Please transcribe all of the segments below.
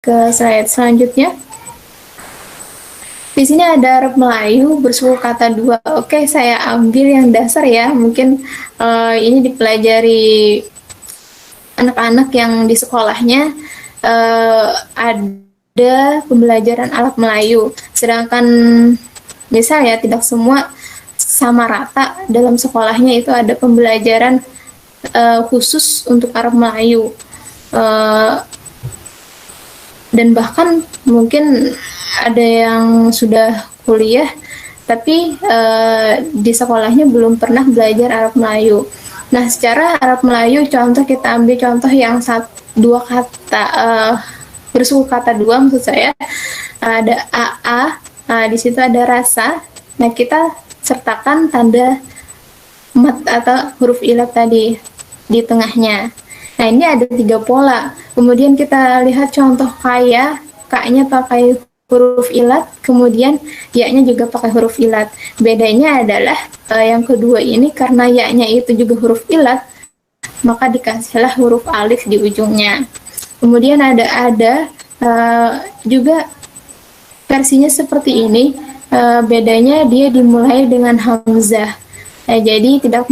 ke slide selanjutnya. Di sini ada Arab Melayu bersuku kata dua. Oke, saya ambil yang dasar ya. Mungkin ini dipelajari anak-anak yang di sekolahnya ada pembelajaran Arab Melayu. Sedangkan misalnya tidak semua sama rata dalam sekolahnya itu ada pembelajaran khusus untuk Arab Melayu. Dan bahkan mungkin ada yang sudah kuliah tapi di sekolahnya belum pernah belajar Arab Melayu. Nah, secara Arab Melayu contoh kita ambil contoh yang dua kata bersuku kata dua maksud saya ada AA, nah, di situ ada rasa. Nah, kita sertakan tanda mat atau huruf ilat tadi di tengahnya. Nah, ini ada 3 pola. Kemudian kita lihat contoh kaya, kaknya pakai huruf ilat, kemudian ya-nya juga pakai huruf ilat. Bedanya adalah yang kedua ini karena ya-nya itu juga huruf ilat, maka dikasihlah huruf alif di ujungnya. Kemudian ada juga versinya seperti ini, bedanya dia dimulai dengan hamzah. Jadi tidak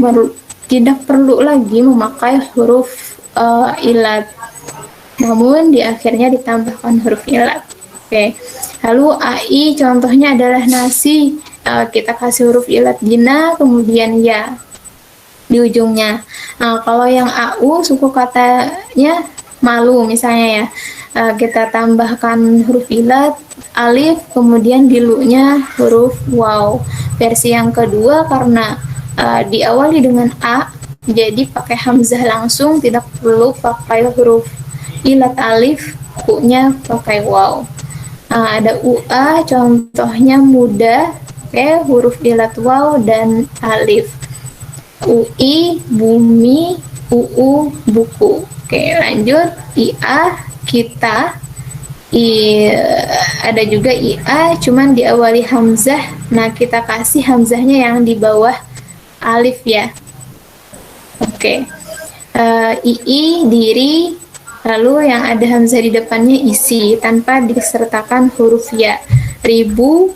perlu lagi memakai huruf ilat, namun di akhirnya ditambahkan huruf ilat. Oke, lalu AI contohnya adalah nasi, kita kasih huruf ilat jina, kemudian ya di ujungnya. Nah, kalau yang AU suku katanya malu misalnya ya, kita tambahkan huruf ilat, alif, kemudian di lu-nya huruf waw. Versi yang kedua karena diawali dengan A, jadi pakai hamzah langsung, tidak perlu pakai huruf ilat alif, u-nya pakai waw. Ada UA, contohnya muda, huruf ilat waw dan alif. UI, bumi, UU, buku. Oke, lanjut. IA, kita. Ada juga IA, cuman diawali hamzah. Nah, kita kasih hamzahnya yang di bawah alif ya. Oke. II, diri. Lalu yang ada hamzah di depannya isi, tanpa disertakan huruf ya. Ribu,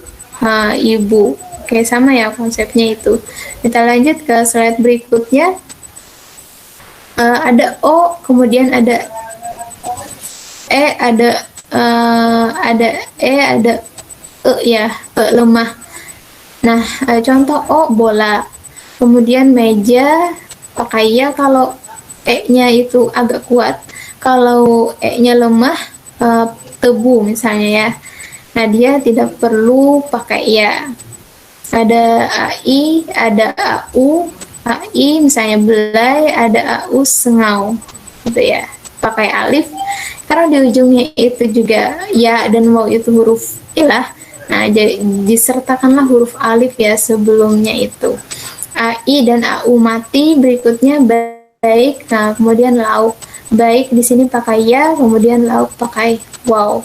ibu. Oke, sama ya konsepnya itu. Kita lanjut ke slide berikutnya. Ada O, kemudian ada E, ada E, ada ya, lemah. Nah, contoh O, bola. Kemudian meja, pakai ya kalau E-nya itu agak kuat. Kalau E-nya lemah, tebu misalnya ya. Nah, dia tidak perlu pakai ya. Ada AI, ada AU, AI misalnya belai, ada AU sengau, gitu ya. Pakai alif, karena di ujungnya itu juga ya dan mau itu huruf ilah. Nah, jadi disertakanlah huruf alif ya sebelumnya itu. AI dan AU mati, berikutnya baik. Nah, kemudian lauk. Baik di sini pakai ya, kemudian lauk pakai wow.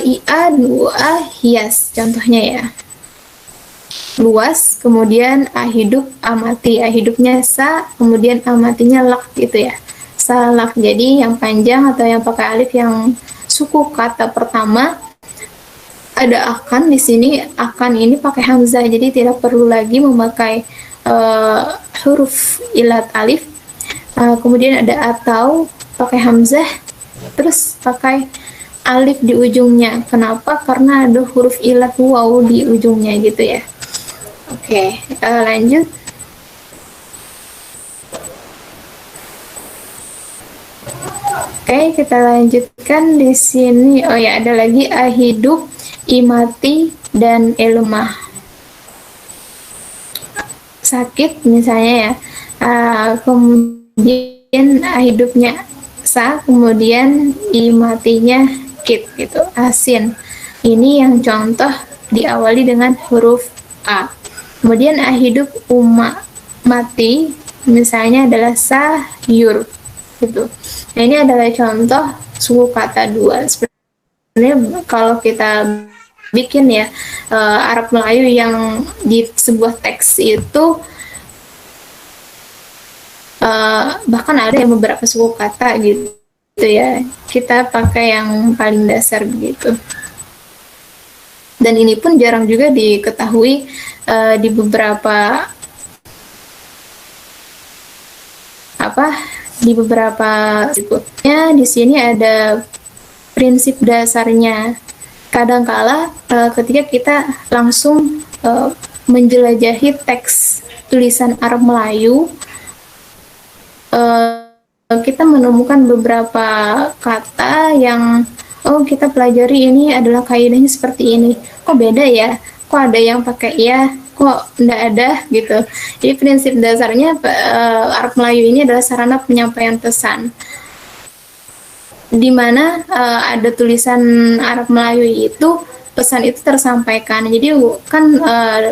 IA, dua, hias contohnya ya. Luas, kemudian A hidup, A mati. A hidupnya sa, kemudian A matinya lak gitu ya. Salak. Jadi yang panjang atau yang pakai alif yang suku kata pertama ada akan di sini, akan ini pakai hamzah, jadi tidak perlu lagi memakai huruf ilat alif. Kemudian ada atau pakai hamzah, terus pakai alif di ujungnya. Kenapa? Karena ada huruf ilat waw di ujungnya gitu ya. Oke, lanjut. Oke, kita lanjutkan di sini. Oh ya, ada lagi A hidup, I mati, dan E lemah. Sakit misalnya ya. Kemudian A hidupnya sa, kemudian I matinya kit gitu, asin. Ini yang contoh diawali dengan huruf A. Kemudian A hidup, uma mati, misalnya adalah sayur gitu. Nah, ini adalah contoh suku kata dua. Sebenarnya kalau kita bikin ya Arab Melayu yang di sebuah teks itu bahkan ada yang beberapa suku kata gitu. itu ya, kita pakai yang paling dasar begitu. Dan ini pun jarang juga diketahui di beberapa apa di beberapa ya. Di sini ada prinsip dasarnya. Kadangkala ketika kita langsung menjelajahi teks tulisan Arab Melayu, kita menemukan beberapa kata yang kita pelajari ini adalah kaidahnya seperti ini. Kok beda ya? Kok ada yang pakai ya? Kok enggak ada gitu. Jadi prinsip dasarnya Arab Melayu ini adalah sarana penyampaian pesan. Di mana ada tulisan Arab Melayu itu pesan itu tersampaikan. Jadi kan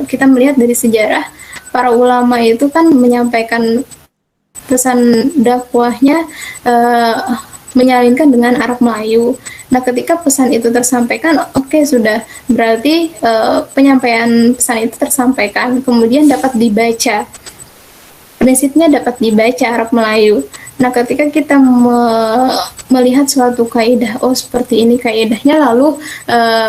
kita melihat dari sejarah para ulama itu kan menyampaikan pesan dakwahnya menyalinkan dengan Arab Melayu. Nah, ketika pesan itu tersampaikan, sudah berarti penyampaian pesan itu tersampaikan, kemudian dapat dibaca. Prinsipnya dapat dibaca Arab Melayu. Nah, ketika kita melihat suatu kaidah, seperti ini kaidahnya, lalu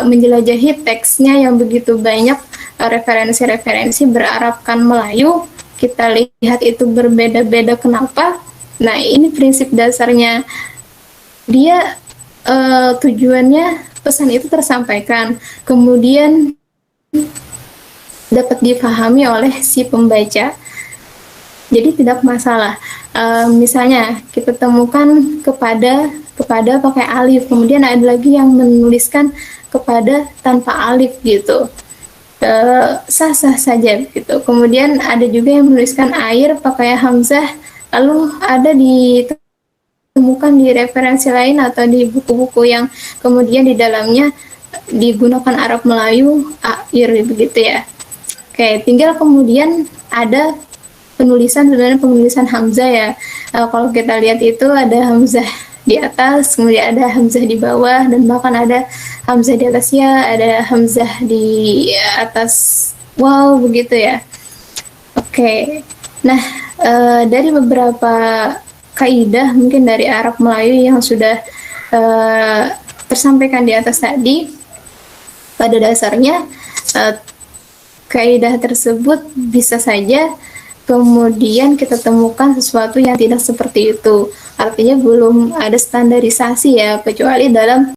menjelajahi teksnya yang begitu banyak referensi-referensi berarabkan Melayu, kita lihat itu berbeda-beda. Kenapa? Nah, ini prinsip dasarnya. Dia tujuannya pesan itu tersampaikan, kemudian dapat dipahami oleh si pembaca. Jadi tidak masalah. Misalnya kita temukan kepada pakai alif, kemudian ada lagi yang menuliskan kepada tanpa alif gitu. Sah-sah saja gitu. Kemudian ada juga yang menuliskan air pakai hamzah, lalu ada ditemukan di referensi lain atau di buku-buku yang kemudian di dalamnya digunakan Arab Melayu air begitu ya. Tinggal kemudian ada sebenarnya penulisan hamzah ya. Kalau kita lihat itu ada hamzah di atas, kemudian ada hamzah di bawah, dan bahkan ada hamzah di atas ya, ada hamzah di atas wow begitu ya. Nah, dari beberapa kaidah mungkin dari Arab Melayu yang sudah tersampaikan di atas tadi, pada dasarnya kaidah tersebut bisa saja kemudian kita temukan sesuatu yang tidak seperti itu. Artinya belum ada standarisasi ya, kecuali dalam